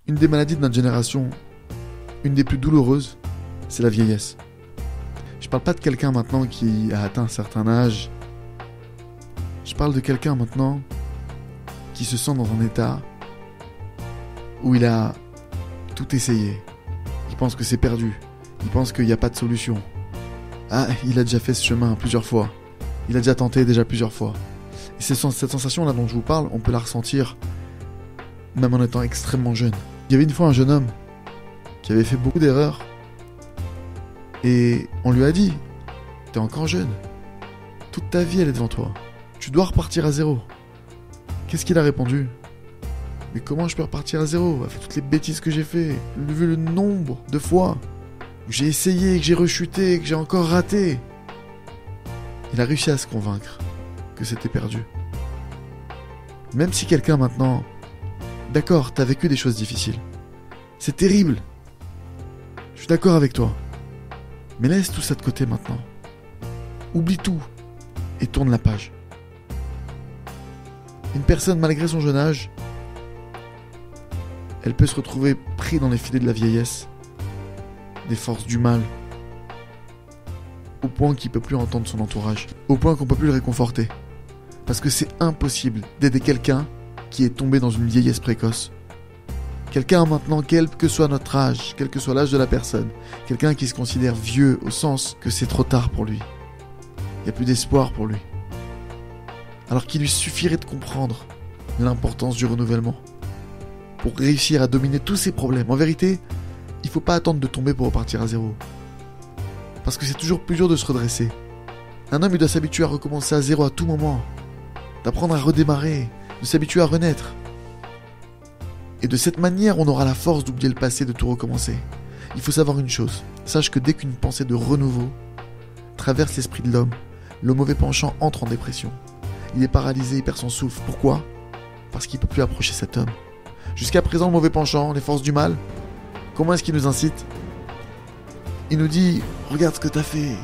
Une des maladies de notre génération, une des plus douloureuses, c'est la vieillesse. Je parle pas de quelqu'un maintenant qui a atteint un certain âge. Je parle de quelqu'un maintenant qui se sent dans un état où il a tout essayé. Il pense que c'est perdu. Il pense qu'il n'y a pas de solution. Ah, il a déjà fait ce chemin plusieurs fois. Il a déjà tenté plusieurs fois. Et cette sensation-là dont je vous parle, on peut la ressentir même en étant extrêmement jeune. Il y avait une fois un jeune homme qui avait fait beaucoup d'erreurs et on lui a dit « T'es encore jeune. Toute ta vie elle est devant toi. Tu dois repartir à zéro. » Qu'est-ce qu'il a répondu ? « Mais comment je peux repartir à zéro avec toutes les bêtises que j'ai fait, vu le nombre de fois où j'ai essayé, que j'ai rechuté, que j'ai encore raté. » Il a réussi à se convaincre que c'était perdu. Même si quelqu'un maintenant... D'accord, t'as vécu des choses difficiles. C'est terrible. Je suis d'accord avec toi. Mais laisse tout ça de côté maintenant. Oublie tout et tourne la page. Une personne, malgré son jeune âge, elle peut se retrouver prise dans les filets de la vieillesse, des forces du mal, au point qu'il ne peut plus entendre son entourage, au point qu'on ne peut plus le réconforter. Parce que c'est impossible d'aider quelqu'un qui est tombé dans une vieillesse précoce. Quelqu'un maintenant, quel que soit notre âge, quel que soit l'âge de la personne, quelqu'un qui se considère vieux au sens que c'est trop tard pour lui. Il n'y a plus d'espoir pour lui. Alors qu'il lui suffirait de comprendre l'importance du renouvellement pour réussir à dominer tous ses problèmes. En vérité, il ne faut pas attendre de tomber pour repartir à zéro. Parce que c'est toujours plus dur de se redresser. Un homme, il doit s'habituer à recommencer à zéro à tout moment, d'apprendre à redémarrer, de s'habituer à renaître. Et de cette manière, on aura la force d'oublier le passé, de tout recommencer. Il faut savoir une chose, sache que dès qu'une pensée de renouveau traverse l'esprit de l'homme, le mauvais penchant entre en dépression. Il est paralysé, il perd son souffle. Pourquoi ? Parce qu'il ne peut plus approcher cet homme. Jusqu'à présent, le mauvais penchant, les forces du mal, comment est-ce qu'il nous incite ? Il nous dit, regarde ce que t'as fait,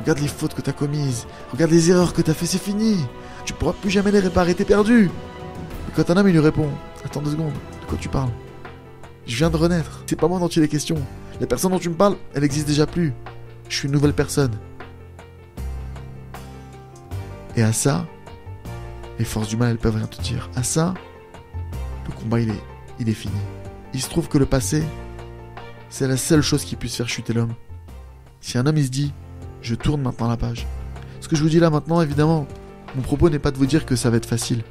regarde les fautes que t'as commises, regarde les erreurs que t'as fait, c'est fini. Tu pourras plus jamais les réparer, t'es perdu. Et quand un homme il lui répond, attends 2 secondes, de quoi tu parles ? Je viens de renaître, c'est pas moi dont il est question. La personne dont tu me parles, elle existe déjà plus. Je suis une nouvelle personne. Et à ça, les forces du mal elles peuvent rien te dire. À ça, le combat il est fini. Il se trouve que le passé, c'est la seule chose qui puisse faire chuter l'homme. Si un homme il se dit, je tourne maintenant la page. Ce que je vous dis là maintenant, évidemment, mon propos n'est pas de vous dire que ça va être facile.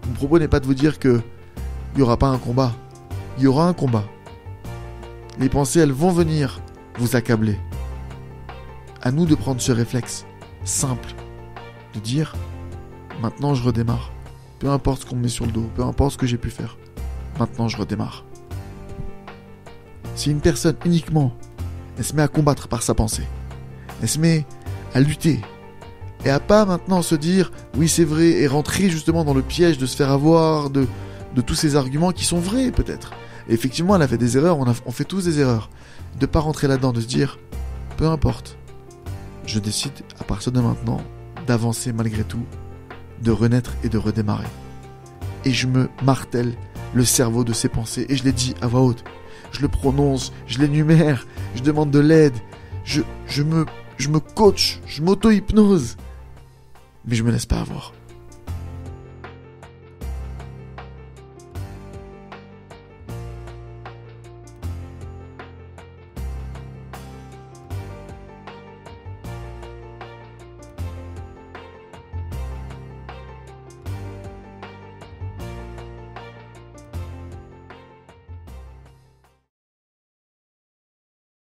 Mon propos n'est pas de vous dire que il n'y aura pas un combat. Il y aura un combat. Les pensées, elles vont venir vous accabler. À nous de prendre ce réflexe simple, de dire, maintenant je redémarre. Peu importe ce qu'on me met sur le dos, peu importe ce que j'ai pu faire. Maintenant je redémarre. Si une personne uniquement, elle se met à combattre par sa pensée, elle se met à lutter, et à pas maintenant se dire, oui c'est vrai, et rentrer justement dans le piège de se faire avoir, de tous ces arguments qui sont vrais peut-être. Et effectivement elle a fait des erreurs, on fait tous des erreurs. De pas rentrer là-dedans, de se dire, peu importe, je décide à partir de maintenant d'avancer malgré tout, de renaître et de redémarrer. Et je me martèle le cerveau de ces pensées, et je les dis à voix haute. Je le prononce, je l'énumère, je demande de l'aide, je me coach, je m'auto-hypnose. Mais je me laisse pas avoir.